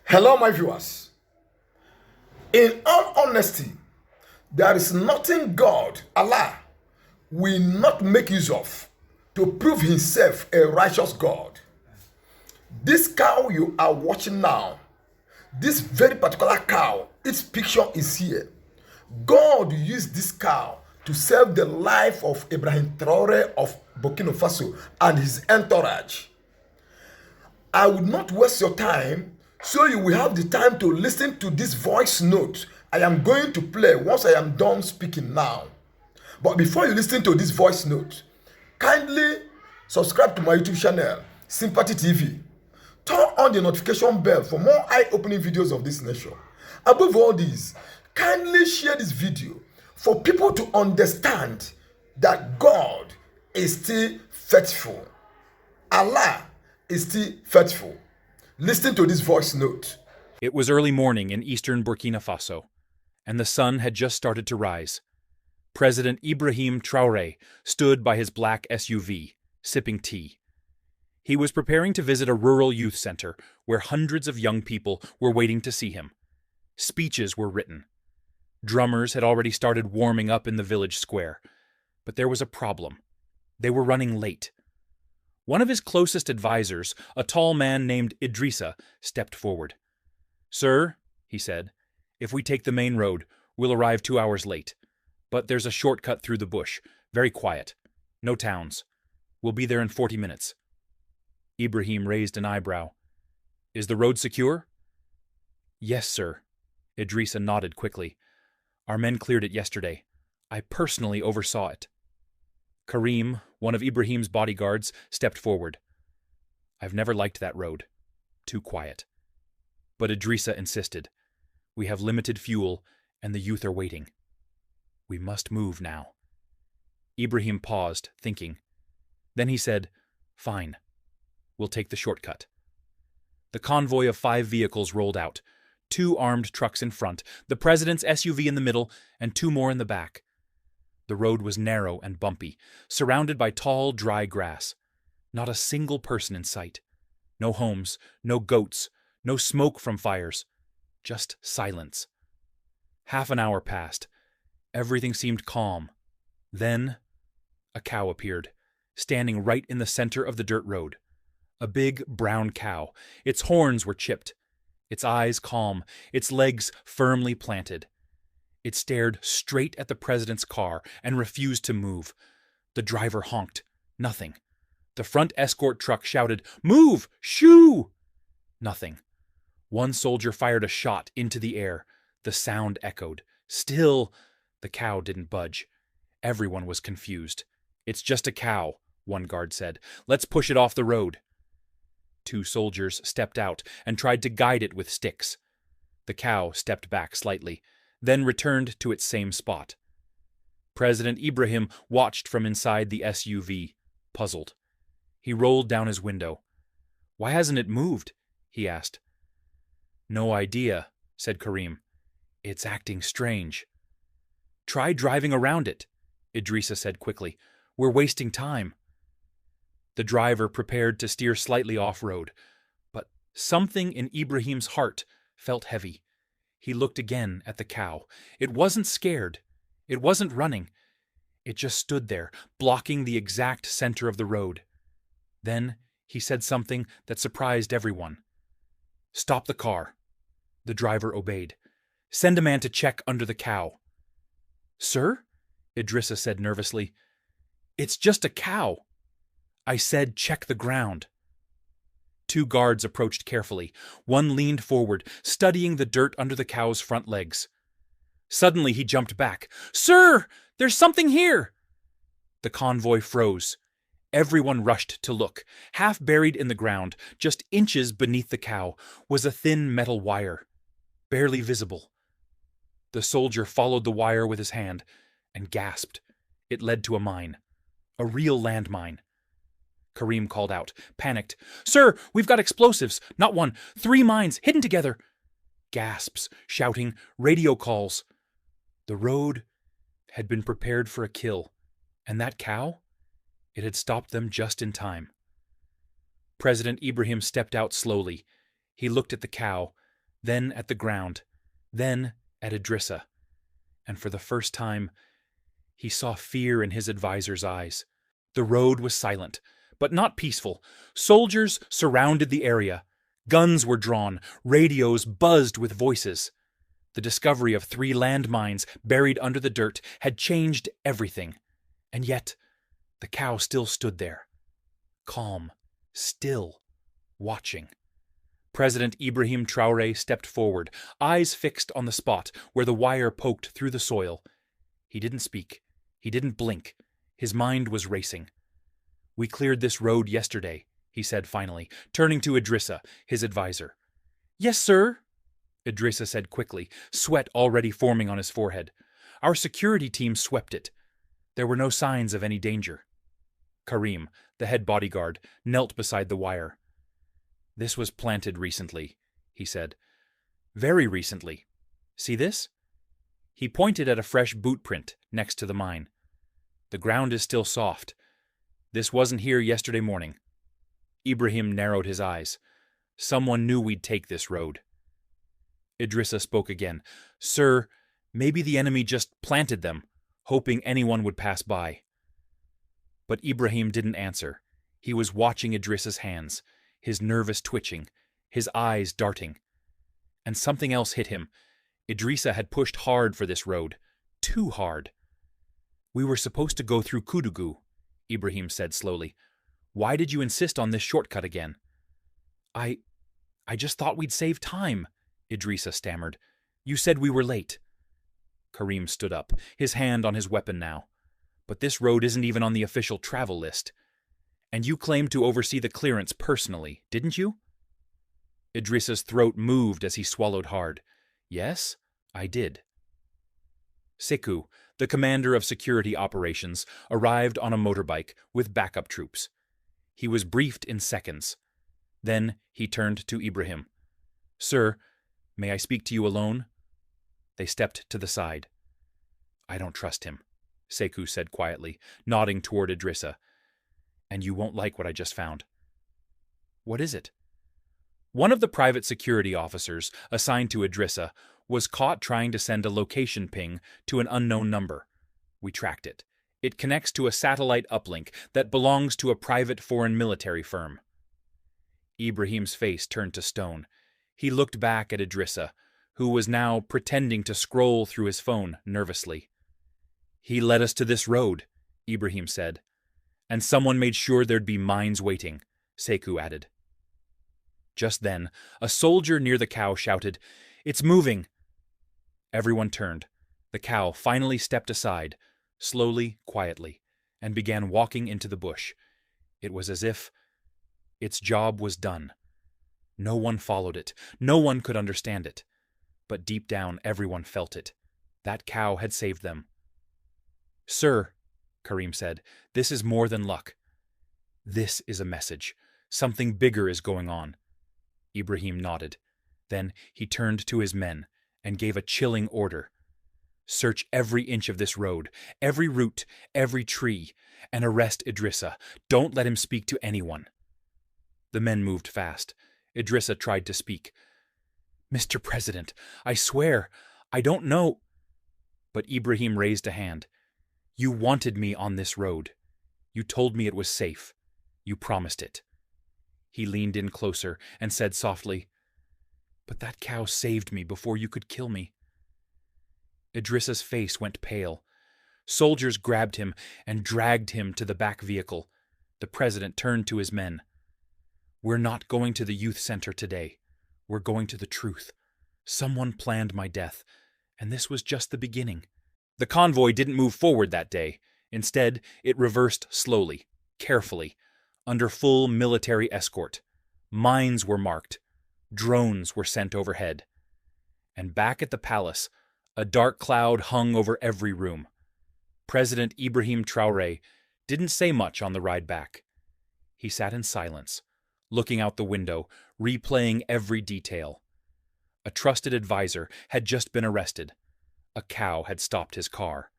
Hello, my viewers. In all honesty, there is nothing God, Allah, will not make use of to prove himself a righteous God. This cow you are watching now, this very particular cow, its picture is here. God used this cow to save the life of Ibrahim Traore of Burkina Faso and his entourage. I would not waste your time, so you will have the time to listen to this voice note I am going to play once I am done speaking now. But before you listen to this voice note, kindly subscribe to my YouTube channel, Sympathy TV. Turn on the notification bell for more eye-opening videos of this nature. Above all this, kindly share this video for people to understand that God is still faithful. Allah is still faithful. Listen to this voice note. It was early morning in eastern Burkina Faso, and the sun had just started to rise. President Ibrahim Traore stood by his black SUV, sipping tea. He was preparing to visit a rural youth center where hundreds of young people were waiting to see him. Speeches were written. Drummers had already started warming up in the village square. But there was a problem. They were running late. One of his closest advisors, a tall man named Idrissa, stepped forward. "Sir," he said, "if we take the main road, we'll arrive 2 hours late. But there's a shortcut through the bush, very quiet. No towns. We'll be there in 40 minutes. Ibrahim raised an eyebrow. "Is the road secure?" "Yes, sir." Idrissa nodded quickly. "Our men cleared it yesterday. I personally oversaw it." Karim, one of Ibrahim's bodyguards, stepped forward. "I've never liked that road. Too quiet." But Idrissa insisted. "We have limited fuel, and the youth are waiting. We must move now." Ibrahim paused, thinking. Then he said, "Fine. We'll take the shortcut." The convoy of 5 vehicles rolled out, 2 armed trucks in front, the president's SUV in the middle, and 2 more in the back. The road was narrow and bumpy, surrounded by tall, dry grass. Not a single person in sight. No homes, no goats, no smoke from fires. Just silence. Half an hour passed. Everything seemed calm. Then a cow appeared, standing right in the center of the dirt road. A big, brown cow. Its horns were chipped. Its eyes calm, its legs firmly planted. It stared straight at the president's car and refused to move. The driver honked. Nothing. The front escort truck shouted, "Move! Shoo!" Nothing. One soldier fired a shot into the air. The sound echoed. Still, the cow didn't budge. Everyone was confused. "It's just a cow," one guard said. "Let's push it off the road." 2 soldiers stepped out and tried to guide it with sticks. The cow stepped back slightly, then returned to its same spot. President Ibrahim watched from inside the SUV, puzzled. He rolled down his window. "Why hasn't it moved?" he asked. "No idea," said Karim. "It's acting strange." "Try driving around it," Idrissa said quickly. "We're wasting time." The driver prepared to steer slightly off-road, but something in Ibrahim's heart felt heavy. He looked again at the cow. It wasn't scared. It wasn't running. It just stood there, blocking the exact center of the road. Then he said something that surprised everyone. "Stop the car." The driver obeyed. "Send a man to check under the cow." "Sir?" Idrissa said nervously. "It's just a cow." "I said check the ground." 2 guards approached carefully. One leaned forward, studying the dirt under the cow's front legs. Suddenly he jumped back. "Sir, there's something here!" The convoy froze. Everyone rushed to look. Half buried in the ground, just inches beneath the cow, was a thin metal wire, barely visible. The soldier followed the wire with his hand and gasped. It led to a mine. A real landmine. Karim called out, panicked. "Sir, we've got explosives. Not 1, 3 mines hidden together." Gasps, shouting, radio calls. The road had been prepared for a kill, and that cow? It had stopped them just in time. President Ibrahim stepped out slowly. He looked at the cow, then at the ground, then at Idrissa. And for the first time, he saw fear in his advisor's eyes. The road was silent, but not peaceful. Soldiers surrounded the area. Guns were drawn, radios buzzed with voices. The discovery of 3 landmines buried under the dirt had changed everything. And yet, the cow still stood there, calm, still, watching. President Ibrahim Traore stepped forward, eyes fixed on the spot where the wire poked through the soil. He didn't speak. He didn't blink. His mind was racing. "We cleared this road yesterday," he said finally, turning to Idrissa, his advisor. "Yes, sir," Idrissa said quickly, sweat already forming on his forehead. "Our security team swept it. There were no signs of any danger." Karim, the head bodyguard, knelt beside the wire. "This was planted recently," he said. "Very recently. See this?" He pointed at a fresh boot print next to the mine. "The ground is still soft. This wasn't here yesterday morning." Ibrahim narrowed his eyes. "Someone knew we'd take this road." Idrissa spoke again. "Sir, maybe the enemy just planted them, hoping anyone would pass by." But Ibrahim didn't answer. He was watching Idrissa's hands, his nervous twitching, his eyes darting. And something else hit him. Idrissa had pushed hard for this road. Too hard. "We were supposed to go through Kudugu," Ibrahim said slowly. "Why did you insist on this shortcut again?" I just thought we'd save time," Idrissa stammered. "You said we were late." Karim stood up, his hand on his weapon now. "But this road isn't even on the official travel list. And you claimed to oversee the clearance personally, didn't you?" Idrissa's throat moved as he swallowed hard. "Yes, I did." Sekou, the commander of security operations, arrived on a motorbike with backup troops. He was briefed in seconds. Then he turned to Ibrahim. "Sir, may I speak to you alone?" They stepped to the side. "I don't trust him," Sekou said quietly, nodding toward Idrissa. "And you won't like what I just found." "What is it?" One of the private security officers assigned to Idrissa was caught trying to send a location ping to an unknown number. We tracked it. It connects to a satellite uplink that belongs to a private foreign military firm. Ibrahim's face turned to stone. He looked back at Idrissa, who was now pretending to scroll through his phone nervously. "He led us to this road," Ibrahim said. "And someone made sure there'd be mines waiting," Sekou added. Just then, a soldier near the cow shouted, "It's moving!" Everyone turned. The cow finally stepped aside, slowly, quietly, and began walking into the bush. It was as if its job was done. No one followed it. No one could understand it. But deep down, everyone felt it. That cow had saved them. "Sir," Karim said, "this is more than luck. This is a message. Something bigger is going on." Ibrahim nodded. Then he turned to his men and gave a chilling order. "Search every inch of this road, every root, every tree, and arrest Idrissa. Don't let him speak to anyone." The men moved fast. Idrissa tried to speak. "Mr. President, I swear, I don't know." But Ibrahim raised a hand. "You wanted me on this road. You told me it was safe. You promised it." He leaned in closer and said softly, "But that cow saved me before you could kill me." Idrissa's face went pale. Soldiers grabbed him and dragged him to the back vehicle. The president turned to his men. "We're not going to the youth center today. We're going to the truth. Someone planned my death, and this was just the beginning." The convoy didn't move forward that day. Instead, it reversed slowly, carefully, under full military escort. Mines were marked. Drones were sent overhead. And back at the palace, a dark cloud hung over every room. President Ibrahim Traore didn't say much on the ride back. He sat in silence, looking out the window, replaying every detail. A trusted advisor had just been arrested. A cow had stopped his car.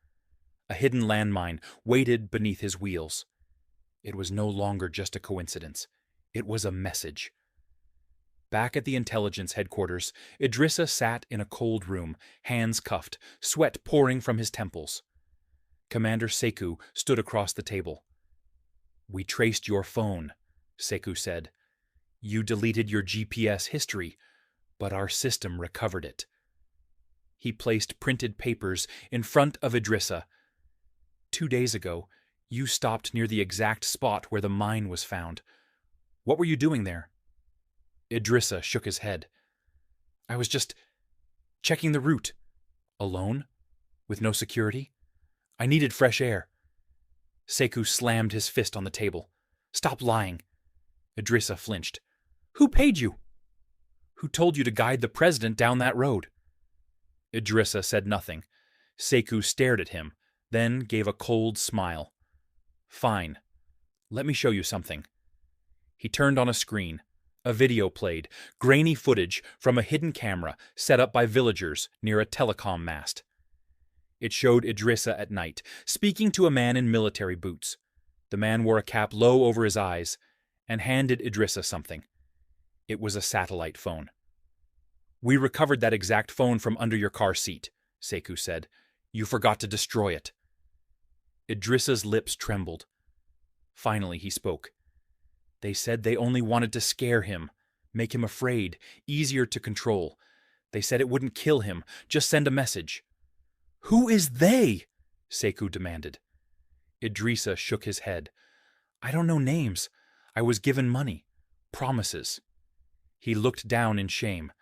A hidden landmine waited beneath his wheels. It was no longer just a coincidence. It was a message. Back at the intelligence headquarters, Idrissa sat in a cold room, hands cuffed, sweat pouring from his temples. Commander Sekou stood across the table. "We traced your phone," Sekou said. "You deleted your GPS history, but our system recovered it." He placed printed papers in front of Idrissa. "2 days ago, you stopped near the exact spot where the mine was found. What were you doing there?" Idrissa shook his head. "I was just checking the route." "Alone? With no security?" "I needed fresh air." Sekou slammed his fist on the table. "Stop lying." Idrissa flinched. "Who paid you?" "Who told you to guide the president down that road?" Idrissa said nothing. Sekou stared at him, then gave a cold smile. "Fine. Let me show you something." He turned on a screen. A video played, grainy footage from a hidden camera set up by villagers near a telecom mast. It showed Idrissa at night, speaking to a man in military boots. The man wore a cap low over his eyes and handed Idrissa something. It was a satellite phone. "We recovered that exact phone from under your car seat," Sekou said. "You forgot to destroy it." Idrissa's lips trembled. Finally he spoke. "They said they only wanted to scare him, make him afraid, easier to control. They said it wouldn't kill him, just send a message." "Who is they?" Sekou demanded. Idrissa shook his head. "I don't know names. I was given money. Promises." He looked down in shame.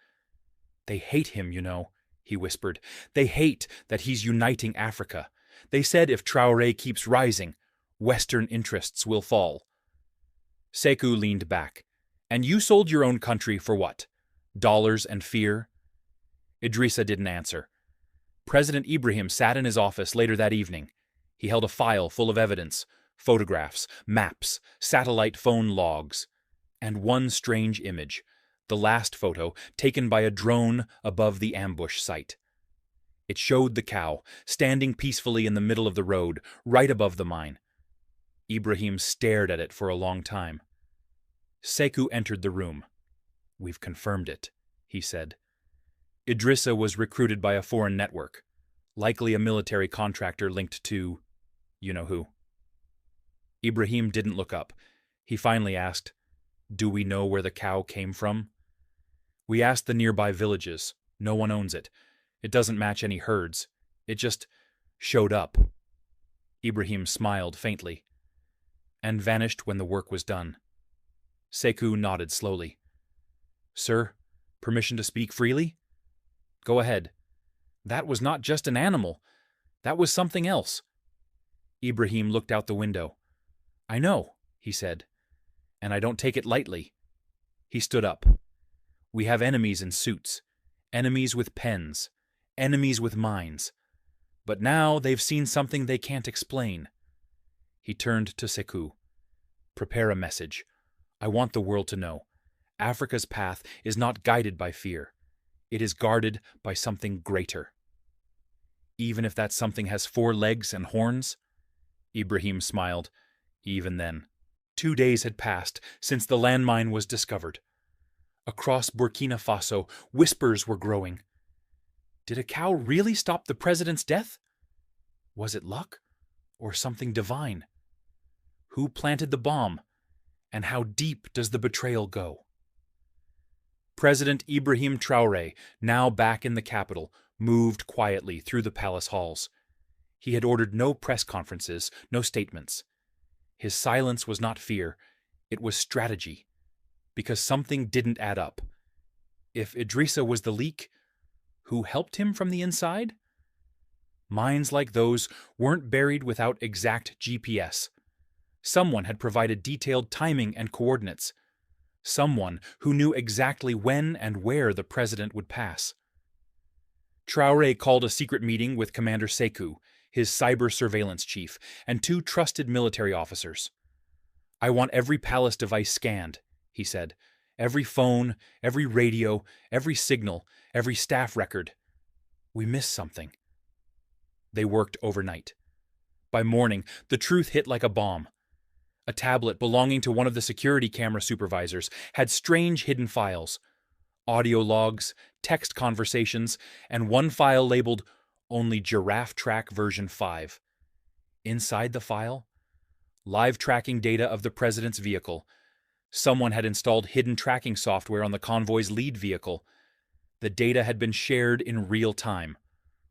"They hate him, you know," he whispered. "They hate that he's uniting Africa. They said if Traore keeps rising, Western interests will fall." Sekou leaned back. "And you sold your own country for what? Dollars and fear?" Idrissa didn't answer. President Ibrahim sat in his office later that evening. He held a file full of evidence, photographs, maps, satellite phone logs, and one strange image, the last photo taken by a drone above the ambush site. It showed the cow, standing peacefully in the middle of the road, right above the mine. Ibrahim stared at it for a long time. Sekou entered the room. "We've confirmed it," he said. Idrissa was recruited by a foreign network, likely a military contractor linked to you-know-who. Ibrahim didn't look up. He finally asked, "Do we know where the cow came from?" "We asked the nearby villages. No one owns it. It doesn't match any herds. It just showed up." Ibrahim smiled faintly. "And vanished when the work was done." Sekou nodded slowly. "Sir, permission to speak freely?" "Go ahead." "That was not just an animal. That was something else." Ibrahim looked out the window. "I know," he said, "and I don't take it lightly." He stood up. "We have enemies in suits, enemies with pens, enemies with mines. But now they've seen something they can't explain." He turned to Sekou. "Prepare a message. I want the world to know. Africa's path is not guided by fear. It is guarded by something greater." "Even if that something has 4 legs and horns?" Ibrahim smiled. "Even then." 2 days had passed since the landmine was discovered. Across Burkina Faso, whispers were growing. Did a cow really stop the president's death? Was it luck or something divine? Who planted the bomb? And how deep does the betrayal go? President Ibrahim Traore, now back in the capital, moved quietly through the palace halls. He had ordered no press conferences, no statements. His silence was not fear, it was strategy, because something didn't add up. If Idrissa was the leak, who helped him from the inside? Mines like those weren't buried without exact GPS. Someone had provided detailed timing and coordinates. Someone who knew exactly when and where the president would pass. Traore called a secret meeting with Commander Sekou, his cyber surveillance chief, and 2 trusted military officers. "I want every palace device scanned," he said. "Every phone, every radio, every signal, every staff record. We missed something." They worked overnight. By morning, the truth hit like a bomb. A tablet belonging to one of the security camera supervisors had strange hidden files, audio logs, text conversations, and one file labeled Only Giraffe Track version 5. Inside the file, live tracking data of the president's vehicle. Someone had installed hidden tracking software on the convoy's lead vehicle. The data had been shared in real time,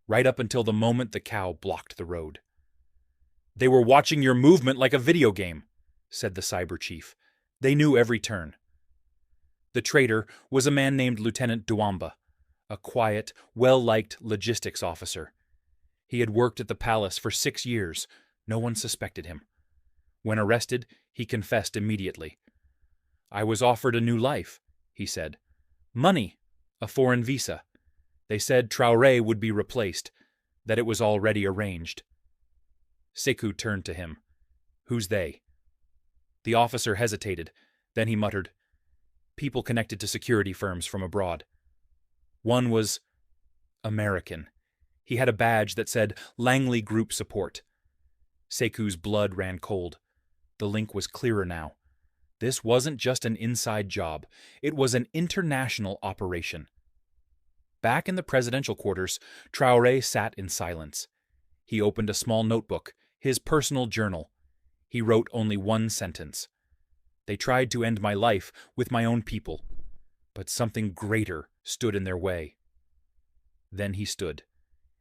right up until the moment the cow blocked the road. "They were watching your movement like a video game," said the cyber chief. "They knew every turn." The traitor was a man named Lieutenant Duamba, a quiet, well-liked logistics officer. He had worked at the palace for 6 years. No one suspected him. When arrested, he confessed immediately. "I was offered a new life," he said. "Money, a foreign visa. They said Traore would be replaced, that it was already arranged." Sekou turned to him. "Who's they?" The officer hesitated. Then he muttered, "People connected to security firms from abroad." One was American. He had a badge that said Langley Group Support. Sekou's blood ran cold. The link was clearer now. This wasn't just an inside job. It was an international operation. Back in the presidential quarters, Traore sat in silence. He opened a small notebook, his personal journal. He wrote only one sentence. "They tried to end my life with my own people, but something greater stood in their way." Then he stood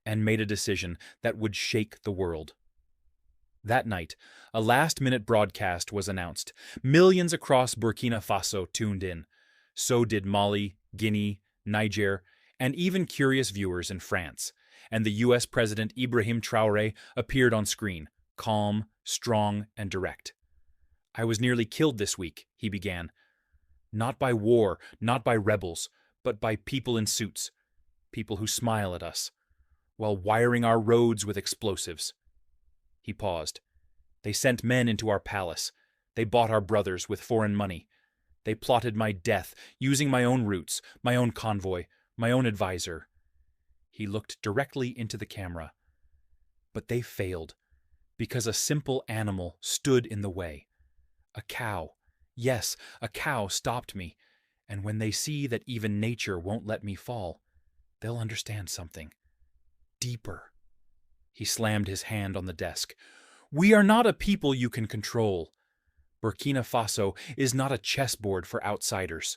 and made a decision that would shake the world. That night, a last-minute broadcast was announced. Millions across Burkina Faso tuned in. So did Mali, Guinea, Niger, and even curious viewers in France. And the U.S. President Ibrahim Traore appeared on screen, calm, strong, and direct. "I was nearly killed this week," he began. "Not by war, not by rebels, but by people in suits. People who smile at us, while wiring our roads with explosives." He paused. "They sent men into our palace. They bought our brothers with foreign money. They plotted my death, using my own routes, my own convoy, my own advisor." He looked directly into the camera. "But they failed, because a simple animal stood in the way. A cow. Yes, a cow stopped me. And when they see that even nature won't let me fall, they'll understand something deeper." He slammed his hand on the desk. "We are not a people you can control. Burkina Faso is not a chessboard for outsiders.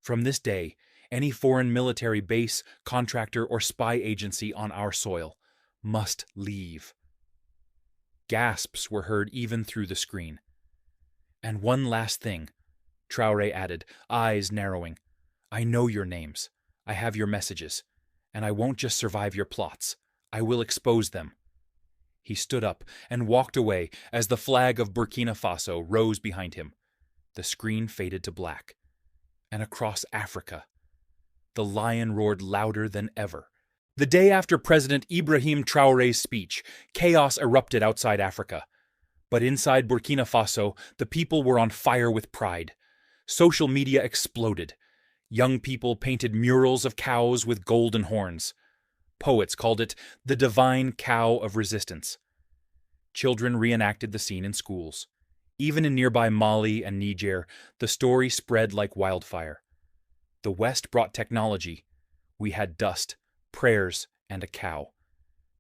From this day, any foreign military base, contractor, or spy agency on our soil must leave." Gasps were heard even through the screen. "And one last thing," Traore added, eyes narrowing. "I know your names. I have your messages. And I won't just survive your plots. I will expose them." He stood up and walked away as the flag of Burkina Faso rose behind him. The screen faded to black. And across Africa, the lion roared louder than ever. The day after President Ibrahim Traore's speech, chaos erupted outside Africa. But inside Burkina Faso, the people were on fire with pride. Social media exploded. Young people painted murals of cows with golden horns. Poets called it the divine cow of resistance. Children reenacted the scene in schools. Even in nearby Mali and Niger, the story spread like wildfire. The West brought technology. We had dust, prayers, and a cow.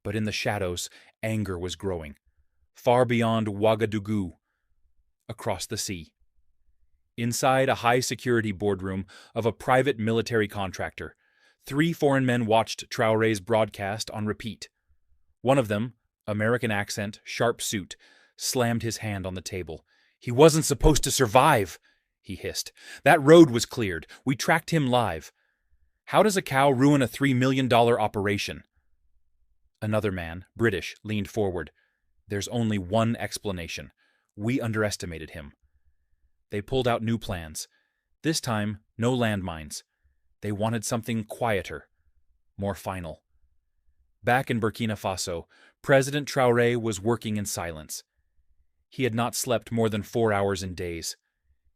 But in the shadows, anger was growing. Far beyond Ouagadougou, across the sea. Inside a high-security boardroom of a private military contractor, 3 foreign men watched Traore's broadcast on repeat. One of them, American accent, sharp suit, slammed his hand on the table. "He wasn't supposed to survive," he hissed. "That road was cleared. We tracked him live. How does a cow ruin a $3 million operation?" Another man, British, leaned forward. "There's only one explanation. We underestimated him." They pulled out new plans. This time, no landmines. They wanted something quieter, more final. Back in Burkina Faso, President Traore was working in silence. He had not slept more than 4 hours in days.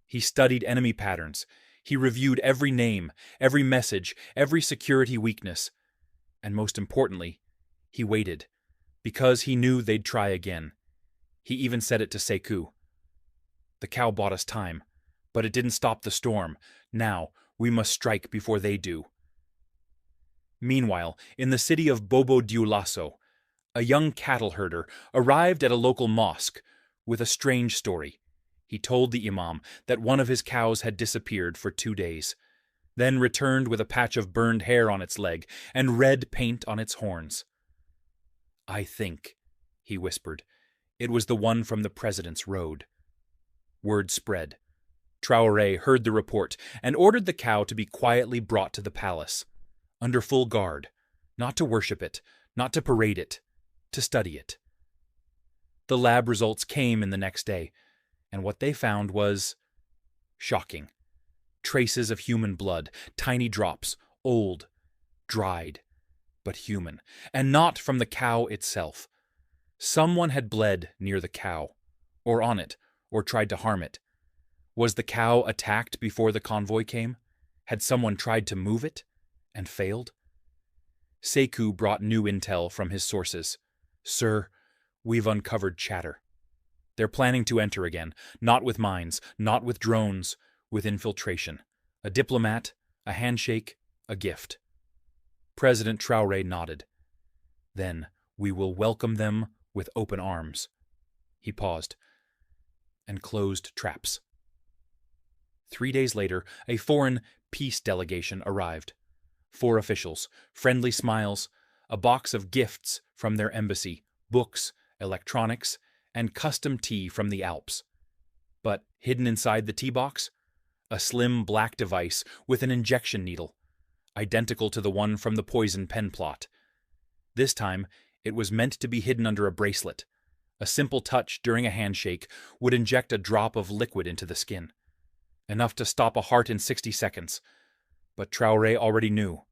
He studied enemy patterns. He reviewed every name, every message, every security weakness. And most importantly, he waited, because he knew they'd try again. He even said it to Sekou. "The cow bought us time, but it didn't stop the storm. Now, We must strike before they do. Meanwhile, in the city of Bobo Dioulasso, a young cattle herder arrived at a local mosque with a strange story. He told the imam that one of his cows had disappeared for 2 days, then returned with a patch of burned hair on its leg and red paint on its horns. "I think," he whispered, "it was the one from the president's road." Word spread. Traore heard the report and ordered the cow to be quietly brought to the palace, under full guard, not to worship it, not to parade it, to study it. The lab results came in the next day, and what they found was shocking. Traces of human blood, tiny drops, old, dried, but human, and not from the cow itself. Someone had bled near the cow, or on it, or tried to harm it. Was the cow attacked before the convoy came? Had someone tried to move it and failed? Sekou brought new intel from his sources. "Sir, we've uncovered chatter. They're planning to enter again, not with mines, not with drones, with infiltration. A diplomat, a handshake, a gift." President Traore nodded. "Then we will welcome them with open arms." He paused and closed traps. 3 days later, a foreign peace delegation arrived. 4 officials, friendly smiles, a box of gifts from their embassy, books, electronics, and custom tea from the Alps. But hidden inside the tea box, a slim black device with an injection needle, identical to the one from the poison pen plot. This time, it was meant to be hidden under a bracelet. A simple touch during a handshake would inject a drop of liquid into the skin, enough to stop a heart in 60 seconds. But Traore already knew.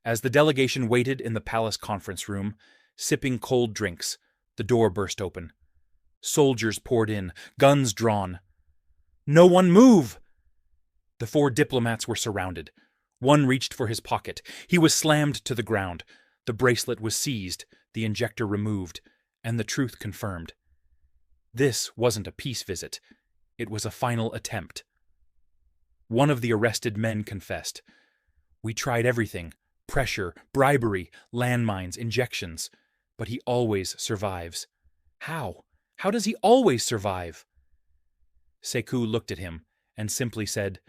As the delegation waited in the palace conference room, sipping cold drinks, the door burst open. Soldiers poured in, guns drawn. "No one move!" The 4 diplomats were surrounded. One reached for his pocket. He was slammed to the ground. The bracelet was seized, the injector removed, and the truth confirmed. This wasn't a peace visit. It was a final attempt. One of the arrested men confessed. "We tried everything. Pressure, bribery, landmines, injections. But he always survives." "How? How does he always survive?" Sekou looked at him and simply said,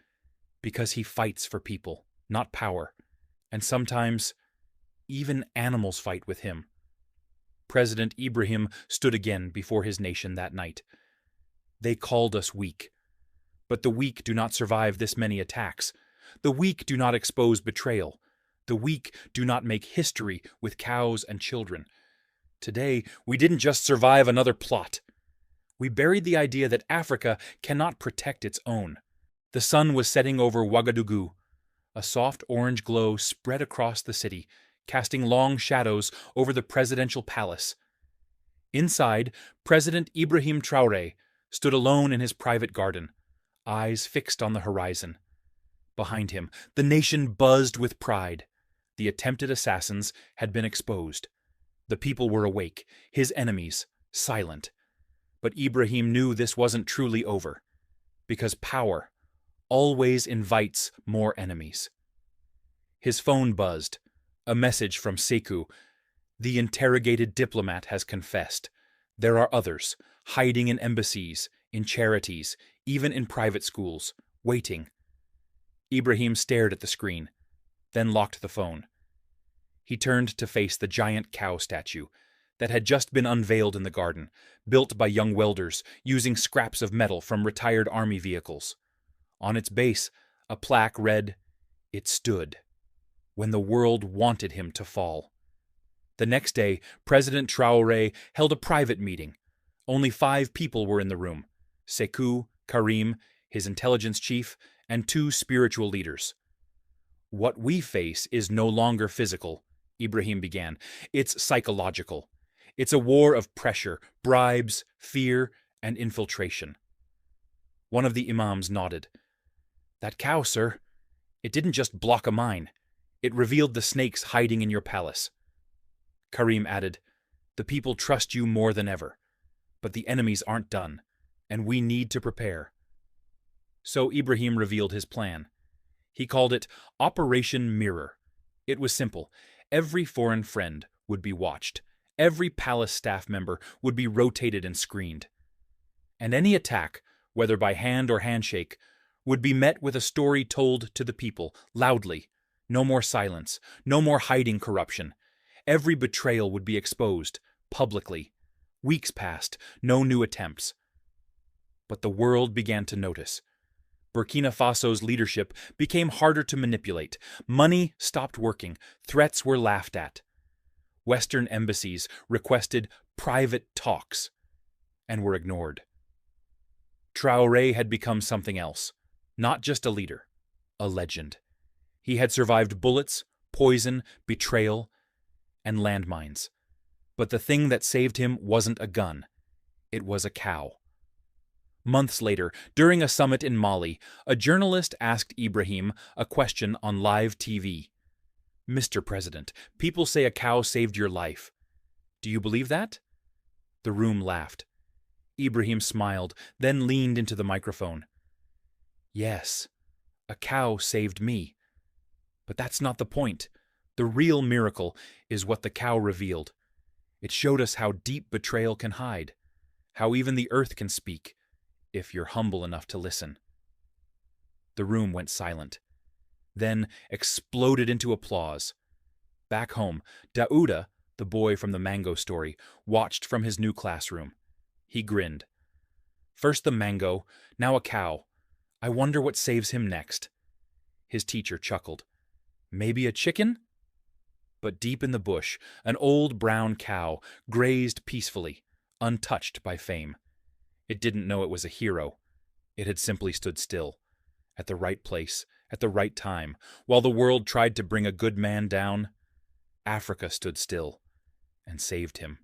"Because he fights for people, not power. And sometimes, even animals fight with him." President Ibrahim stood again before his nation that night. "They called us weak. But the weak do not survive this many attacks. The weak do not expose betrayal. The weak do not make history with cows and children. Today, we didn't just survive another plot. We buried the idea that Africa cannot protect its own." The sun was setting over Ouagadougou. A soft orange glow spread across the city, casting long shadows over the presidential palace. Inside, President Ibrahim Traore stood alone in his private garden, eyes fixed on the horizon. Behind him, the nation buzzed with pride. The attempted assassins had been exposed. The people were awake, his enemies silent. But Ibrahim knew this wasn't truly over, because power always invites more enemies. His phone buzzed. A message from Sekou. "The interrogated diplomat has confessed. There are others, hiding in embassies, in charities, even in private schools, waiting." Ibrahim stared at the screen, then locked the phone. He turned to face the giant cow statue that had just been unveiled in the garden, built by young welders using scraps of metal from retired army vehicles. On its base, a plaque read, "It stood when the world wanted him to fall." The next day, President Traore held a private meeting. Only 5 people were in the room: Sekou, Karim, his intelligence chief, and 2 spiritual leaders. "What we face is no longer physical," Ibrahim began. "It's psychological. It's a war of pressure, bribes, fear, and infiltration." One of the imams nodded. "That cow, sir, it didn't just block a mine. It revealed the snakes hiding in your palace." Karim added, "The people trust you more than ever. But the enemies aren't done, and we need to prepare." So Ibrahim revealed his plan. He called it Operation Mirror. It was simple. Every foreign friend would be watched. Every palace staff member would be rotated and screened. And any attack, whether by hand or handshake, would be met with a story told to the people, loudly. No more silence, no more hiding corruption. Every betrayal would be exposed, publicly. Weeks passed, no new attempts. But the world began to notice. Burkina Faso's leadership became harder to manipulate. Money stopped working. Threats were laughed at. Western embassies requested private talks and were ignored. Traore had become something else, not just a leader, a legend. He had survived bullets, poison, betrayal, and landmines. But the thing that saved him wasn't a gun. It was a cow. Months later, during a summit in Mali, a journalist asked Ibrahim a question on live TV. "Mr. President, people say a cow saved your life. Do you believe that?" The room laughed. Ibrahim smiled, then leaned into the microphone. "Yes, a cow saved me. But that's not the point. The real miracle is what the cow revealed. It showed us how deep betrayal can hide, how even the earth can speak, if you're humble enough to listen." The room went silent, then exploded into applause. Back home, Daouda, the boy from the mango story, watched from his new classroom. He grinned. First the mango, now a cow. I wonder what saves him next. His teacher chuckled. Maybe a chicken? But deep in the bush, an old brown cow grazed peacefully, untouched by fame. It didn't know it was a hero. It had simply stood still, at the right place, at the right time. While the world tried to bring a good man down, Africa stood still and saved him.